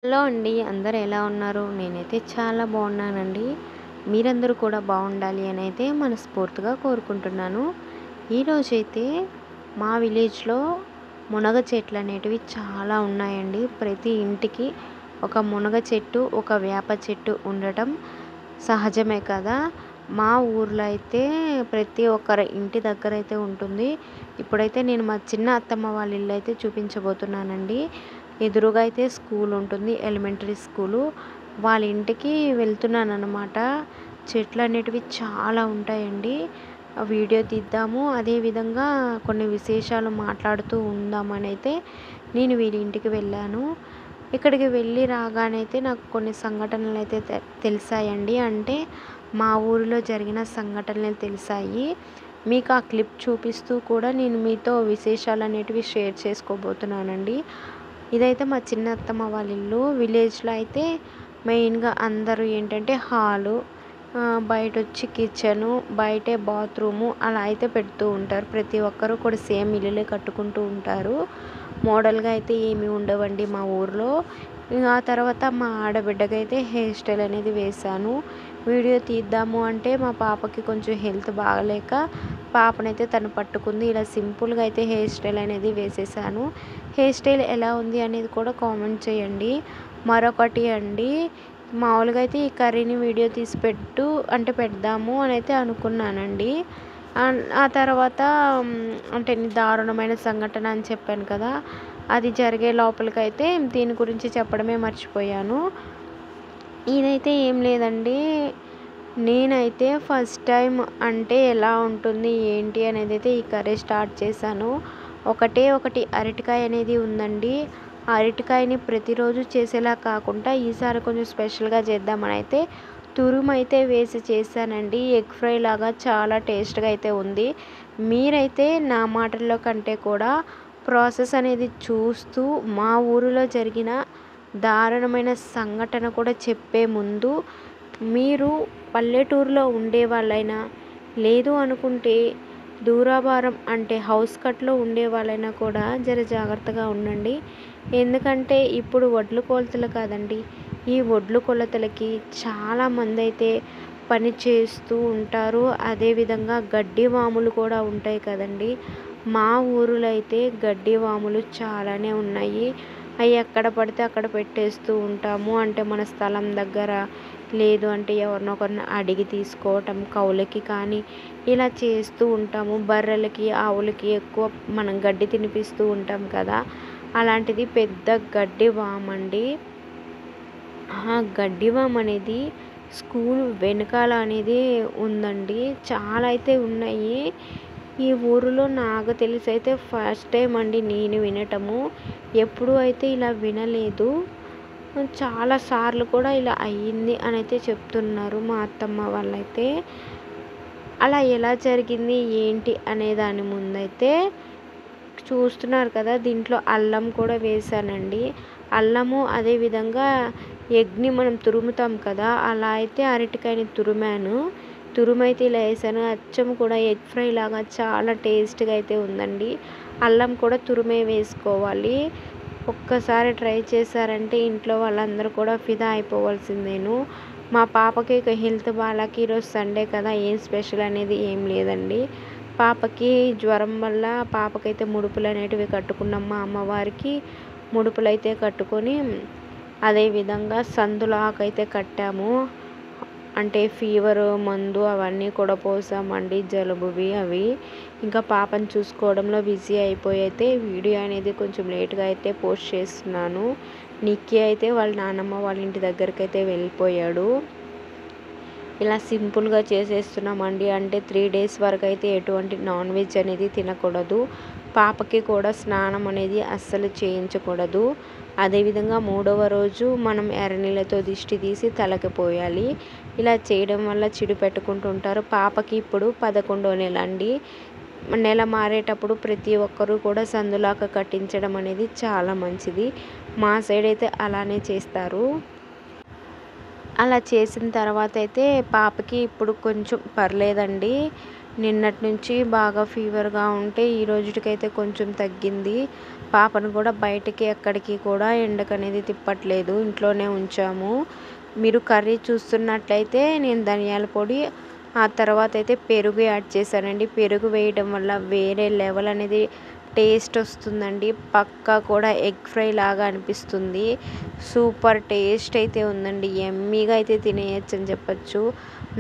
Hello అండి. అందరూ ఎలా ఉన్నారు? నేనైతే చాలా బాగున్నానండి. మీరందరూ కూడా బాగుండాలి అని అయితే మనస్ఫూర్తిగా కోరుకుంటున్నాను. ఈరోజైతే మా విలేజ్‌లో మునగ చెట్లు అనేటివి చాలా ఉన్నాయండి. ప్రతి ఇంటికి ఒక మునగ చెట్టు, ఒక వేప చెట్టు ఉండటం సహజమే కదా! మా ఊర్లో అయితే ప్రతి ఒక్కరి ఇంటి దగ్గర అయితే ఉంటుంది. ఇప్పుడైతే నేను మా చిన్న అత్తమ్మ వాళ్ళ ఇల్లు అయితే చూపించబోతున్నానండి. ఎదురుగా అయితే స్కూల్ ఉంటుంది, ఎలిమెంటరీ స్కూలు. వాళ్ళ ఇంటికి వెళ్తున్నానన్నమాట. చెట్లు అనేటివి చాలా ఉంటాయండి. వీడియో తీద్దాము, అదేవిధంగా కొన్ని విశేషాలు మాట్లాడుతూ ఉందామని అయితే నేను వీళ్ళ ఇంటికి వెళ్ళాను. ఇక్కడికి వెళ్ళి రాగానైతే నాకు కొన్ని సంఘటనలు అయితే తెలిసాయండి. అంటే మా ఊరిలో జరిగిన సంఘటనలు తెలిసాయి. మీకు ఆ క్లిప్ చూపిస్తూ కూడా నేను మీతో విశేషాలు అనేటివి షేర్ చేసుకోబోతున్నానండి. ఇదైతే మా చిన్న అత్తమ్మ వాళ్ళ ఇల్లు. విలేజ్‌లో అయితే మెయిన్‌గా అందరూ ఏంటంటే హాలు, బయటొచ్చి కిచెను, బయటే బాత్రూము అలా అయితే పెడుతూ ఉంటారు. ప్రతి ఒక్కరు కూడా సేమ్ ఇల్లులే కట్టుకుంటూ ఉంటారు. మోడల్‌గా అయితే ఏమి ఉండవండి మా ఊర్లో. ఆ తర్వాత మా ఆడబిడ్డకైతే హెయిర్ స్టైల్ అనేది వేశాను. వీడియో తీద్దాము అంటే మా పాపకి కొంచెం హెల్త్ బాగలేక పాపనైతే తను పట్టుకుంది. ఇలా సింపుల్‌గా అయితే హెయిర్ స్టైల్ అనేది వేసేసాను. హెయిర్ స్టైల్ ఎలా ఉంది అనేది కూడా కామెంట్ చేయండి. మరొకటి అండి, మామూలుగా అయితే ఈ కర్రీని వీడియో తీసి పెడదాము అని అయితే అనుకున్నానండి. ఆ తర్వాత అంటే దారుణమైన సంఘటన అని చెప్పాను కదా! అది జరిగే లోపలికైతే దీని గురించి చెప్పడమే మర్చిపోయాను. ఇదైతే ఏం లేదండి. నేనైతే ఫస్ట్ టైం అంటే ఎలా ఉంటుంది, ఏంటి అనేదైతే ఈ కర్రీ స్టార్ట్ చేశాను. ఒకటే ఒకటి అరటికాయ అనేది ఉందండి. ఆ అరటికాయని ప్రతిరోజు చేసేలా కాకుండా ఈసారి కొంచెం స్పెషల్‌గా చేద్దామని అయితే తురుమైతే వేసి చేశానండి. ఎగ్ ఫ్రై లాగా చాలా టేస్ట్‌గా అయితే ఉంది. మీరైతే నా మాటల్లో కంటే కూడా ప్రాసెస్ అనేది చూస్తూ మా ఊరిలో జరిగిన దారుణమైన సంఘటన కూడా చెప్పే ముందు మీరు పల్లెటూరులో ఉండేవాళ్ళైనా, లేదు అనుకుంటే దూరాభారం అంటే హౌస్ కట్‌లో ఉండేవాళ్ళైనా కూడా జాగ్రత్తగా ఉండండి. ఎందుకంటే ఇప్పుడు వడ్లు కొలతలు కాదండి. ఈ వడ్లు కొలతలకి చాలామందైతే పని చేస్తూ ఉంటారు. అదేవిధంగా గడ్డి వాములు కూడా ఉంటాయి కదండీ! మా ఊరిలో అయితే గడ్డి వాములు చాలానే ఉన్నాయి. అవి ఎక్కడ పడితే అక్కడ పెట్టేస్తూ ఉంటాము. అంటే మన స్థలం దగ్గర, లేదు అంటే ఎవరినో ఒకరిని అడిగి తీసుకోవటం కౌలుకి కానీ ఇలా చేస్తూ ఉంటాము. బర్రెలకి, ఆవులకి ఎక్కువ మనం గడ్డి తినిపిస్తూ ఉంటాం కదా! అలాంటిది పెద్ద గడ్డి వామండి. ఆ గడ్డి వామ్ అనేది స్కూల్ వెనకాల అనేది ఉందండి. చాలా అయితే ఉన్నాయి. ఈ ఊరిలో నాకు తెలిసైతే ఫస్ట్ టైం అండి నేను వినటము. ఎప్పుడూ అయితే ఇలా వినలేదు. చాలా సార్లు కూడా ఇలా అయ్యింది అని అయితే చెప్తున్నారు మా అత్తమ్మ వాళ్ళైతే. అలా ఎలా జరిగింది, ఏంటి అనే దాని ముందైతే చూస్తున్నారు కదా! దీంట్లో అల్లం కూడా వేశానండి. అల్లము అదేవిధంగా ఎగ్‌ని మనం తురుముతాం కదా! అలా అయితే అరటికాయని తురిమాను. తురుమైతే ఇలా వేసాను. అచ్చం కూడా ఎగ్ ఫ్రై లాగా చాలా టేస్ట్‌గా అయితే ఉందండి. అల్లం కూడా తురిమే వేసుకోవాలి. ఒక్కసారి ట్రై చేశారంటే ఇంట్లో వాళ్ళందరూ కూడా ఫిదా అయిపోవాల్సిందేను. మా పాపకి ఇక హెల్త్ బాలేక ఈరోజు సండే కదా! ఏం స్పెషల్ అనేది ఏం లేదండి. పాపకి జ్వరం వల్ల పాపకైతే ముడుపులనేటివి కట్టుకున్నాం. మా అమ్మవారికి ముడుపులైతే కట్టుకొని అదేవిధంగా సందులాకైతే కట్టాము. అంటే ఫీవరు మందు అవన్నీ కూడా పోసామండి, జలుబువి అవి. ఇంకా పాపని చూసుకోవడంలో బిజీ అయిపోయి అయితే వీడియో అనేది కొంచెం లేట్‌గా అయితే పోస్ట్ చేస్తున్నాను. నిక్కీ అయితే వాళ్ళ నానమ్మ వాళ్ళ ఇంటి దగ్గరికైతే వెళ్ళిపోయాడు. ఇలా సింపుల్‌గా చేసేస్తున్నామండి. అంటే 3 డేస్ వరకైతే ఎటువంటి నాన్ వెజ్ అనేది తినకూడదు. పాపకి కూడా స్నానం అనేది అస్సలు చేయించకూడదు. అదేవిధంగా మూడవ రోజు మనం ఎర్రనీళ్ళతో దిష్టి తీసి తలకి పోయాలి. ఇలా చేయడం వల్ల చిడు పెట్టుకుంటుంటారు. పాపకి ఇప్పుడు 11వ నెల అండి. నెల మారేటప్పుడు ప్రతి ఒక్కరూ కూడా సందులాక కట్టించడం అనేది చాలా మంచిది. మా సైడ్ అయితే అలానే చేస్తారు. అలా చేసిన తర్వాత అయితే పాపకి ఇప్పుడు కొంచెం పర్లేదండి. నిన్నటి నుంచి బాగా ఫీవర్‌గా ఉంటే ఈ రోజుటికైతే కొంచెం తగ్గింది. పాపను కూడా బయటికి ఎక్కడికి కూడా ఎండకనేది తిప్పట్లేదు, ఇంట్లోనే ఉంచాము. మీరు కర్రీ చూస్తున్నట్లయితే నేను ధనియాల పొడి, ఆ తర్వాత అయితే పెరుగు యాడ్ చేశానండి. పెరుగు వేయడం వల్ల వేరే లెవెల్ అనేది టేస్ట్ వస్తుందండి. పక్కా కూడా ఎగ్ ఫ్రై లాగా అనిపిస్తుంది. సూపర్ టేస్ట్ అయితే ఉందండి. యమ్మీగా అయితే తినేయచ్చు అని చెప్పచ్చు.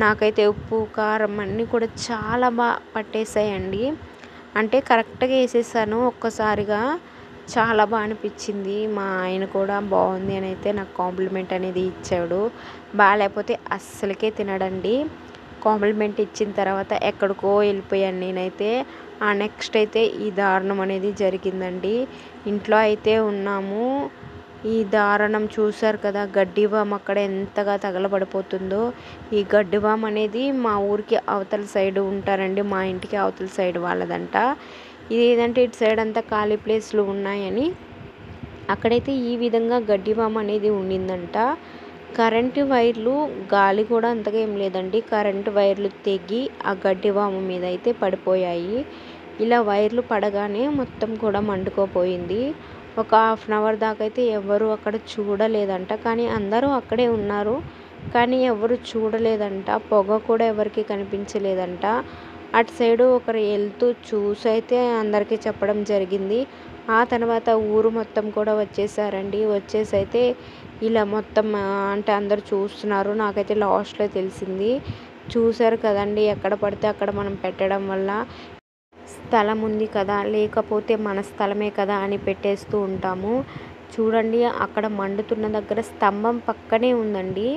నాకైతే ఉప్పు కారం అన్నీ కూడా చాలా పట్టేసాయండి. అంటే కరెక్ట్గా వేసేసాను ఒక్కసారిగా. చాలా అనిపించింది. మా ఆయన కూడా బాగుంది అని అయితే నాకు కాంప్లిమెంట్ అనేది ఇచ్చాడు. బాగాలేకపోతే అస్సలకే తినడండి. కాంప్లిమెంట్ ఇచ్చిన తర్వాత ఎక్కడికో వెళ్ళిపోయాను నేనైతే. ఆ నెక్స్ట్ అయితే ఈ దారుణం అనేది జరిగిందండి. ఇంట్లో అయితే ఉన్నాము. ఈ దారుణం చూశారు కదా, గడ్డివాము అక్కడ ఎంతగా తగలబడిపోతుందో. ఈ గడ్డివాము అనేది మా ఊరికి అవతల సైడ్ ఉంటారండి, మా ఇంటికి అవతల సైడ్ వాళ్ళదంట. ఇది ఏదంటే ఇటు సైడ్ అంతా ఖాళీ ప్లేస్లు ఉన్నాయని అక్కడైతే ఈ విధంగా గడ్డివాము అనేది ఉండిందంట. కరెంటు వైర్లు, గాలి కూడా అంతగా ఏం లేదండి, కరెంటు వైర్లు తెగి ఆ గడ్డివాము మీద అయితే పడిపోయాయి. ఇలా వైర్లు పడగానే మొత్తం కూడా మండుకోపోయింది. ఒక హాఫ్ అన్ అవర్ దాకా అయితే ఎవరు అక్కడ చూడలేదంట. కానీ అందరూ అక్కడే ఉన్నారు, కానీ ఎవరు చూడలేదంట. పొగ కూడా ఎవరికి కనిపించలేదంట. అటు సైడు ఒకరు వెళ్తూ చూసైతే అందరికీ చెప్పడం జరిగింది. ఆ తర్వాత ఊరు మొత్తం కూడా వచ్చేసారండి. వచ్చేసి అయితే ఇలా మొత్తం అంటే అందరు చూస్తున్నారు. నాకైతే లాస్ట్లో తెలిసింది. చూశారు కదండి, ఎక్కడ పడితే అక్కడ మనం పెట్టడం వల్ల స్థలం ఉంది కదా, లేకపోతే మన స్థలమే కదా అని పెట్టేస్తూ ఉంటాము. చూడండి, అక్కడ మండుతున్న దగ్గర స్తంభం పక్కనే ఉందండి.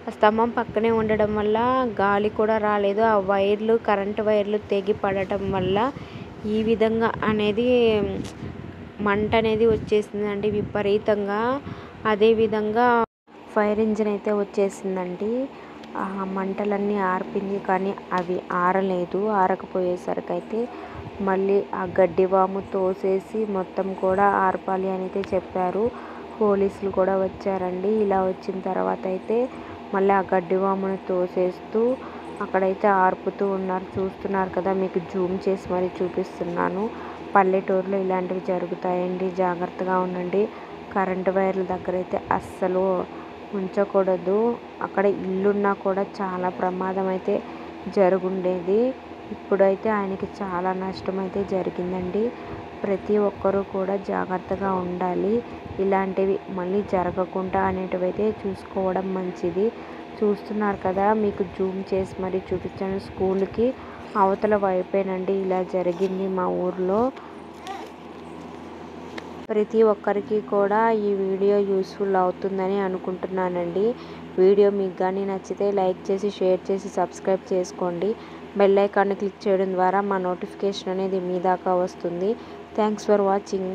ఆ స్తంభం పక్కనే ఉండడం వల్ల గాలి కూడా రాలేదు. ఆ వైర్లు, కరెంటు వైర్లు తెగి పడటం వల్ల ఈ విధంగా అనేది మంట అనేది వచ్చేసిందండి విపరీతంగా. అదేవిధంగా ఫైర్ ఇంజిన్ అయితే వచ్చేసిందండి. ఆ మంటలన్నీ ఆర్పింది, కానీ అవి ఆరలేదు. ఆరకపోయేసరికి అయితే మళ్ళీ ఆ గడ్డివాము తోసేసి మొత్తం కూడా ఆర్పాలి అని అయితే చెప్పారు. పోలీసులు కూడా వచ్చారండి. ఇలా వచ్చిన తర్వాత అయితే మళ్ళీ ఆ గడ్డివామును తోసేస్తూ అక్కడైతే ఆర్పుతూ ఉన్నారు. చూస్తున్నారు కదా, మీకు జూమ్ చేసి మరీ చూపిస్తున్నాను. పల్లెటూరులో ఇలాంటివి జరుగుతాయండి, జాగ్రత్తగా ఉండండి. కరెంటు వైర్ల దగ్గర అయితే అస్సలు ఉంచకూడదు. అక్కడ ఇల్లున్నా కూడా చాలా ప్రమాదం అయితే జరుగుండేది. ఇప్పుడైతే ఆయనకి చాలా నష్టం అయితే జరిగిందండి. ప్రతి ఒక్కరూ కూడా జాగ్రత్తగా ఉండాలి. ఇలాంటివి మళ్ళీ జరగకుండా అనేటివి అయితే చూసుకోవడం మంచిది. చూస్తున్నారు కదా, మీకు జూమ్ చేసి మరీ చూపించాను. స్కూల్కి అవతల వైపేనండి ఇలా జరిగింది మా ఊర్లో. ప్రతి ఒక్కరికి కూడా ఈ వీడియో యూస్ఫుల్ అవుతుందని అనుకుంటున్నానండి. వీడియో మీకు కానీ నచ్చితే లైక్ చేసి, షేర్ చేసి, సబ్స్క్రైబ్ చేసుకోండి. బెల్ ఐకాన్ని క్లిక్ చేయడం ద్వారా మా నోటిఫికేషన్ అనేది మీ దాకా వస్తుంది. Thanks for watching.